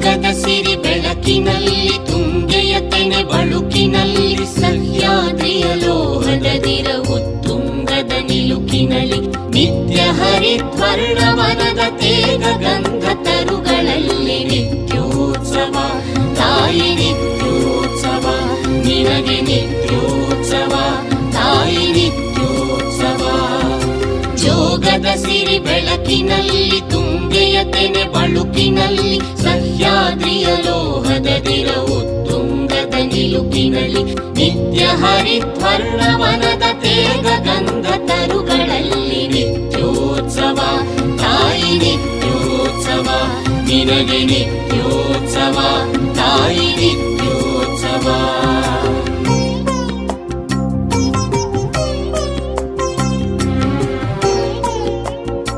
ಜೋಗದ ಸಿರಿ ಬೆಳಕಿನಲ್ಲಿ ತುಂಗೆಯ ತೆನೆ ಬಳುಕಿನಲ್ಲಿ ಸಹ್ಯಾದ್ರಿಯ ಲೋಹದದಿರ ಉತ್ತುಂಗದ ನಿಲುಕಿನಲ್ಲಿ ನಿತ್ಯ ಹರಿದ್ವರ್ಣವನದ ತೇಗ ಗಂಧ ತರುಗಳಲ್ಲಿ ನಿತ್ಯೋತ್ಸವ ತಾಯಿ ನಿತ್ಯೋತ್ಸವ ನಿನಗೆ ನಿತ್ಯೋತ್ಸವ ತಾಯಿ ನಿತ್ಯೋತ್ಸವ. ಜೋಗದ ಸಿರಿ ಬೆಳಕಿನಲ್ಲಿ ತುಂಗೆಯ ತೆನೆ ಬಳುಕಿನಲ್ಲಿ ಸಹ್ಯಾದ್ರಿಯ ಲೋಹದದಿರ ಉತ್ತುಂಗದ ನಿಲುಕಿನಲ್ಲಿ ನಿತ್ಯ ಹರಿದ್ವರ್ಣವನದ ತೇಗ ಗಂಧ ತರುಗಳಲ್ಲಿ ನಿತ್ಯೋತ್ಸವ ತಾಯಿ ನಿತ್ಯೋತ್ಸವ ನಿನಗೆ ನಿತ್ಯೋತ್ಸವ ತಾಯಿ ನಿತ್ಯೋತ್ಸವ.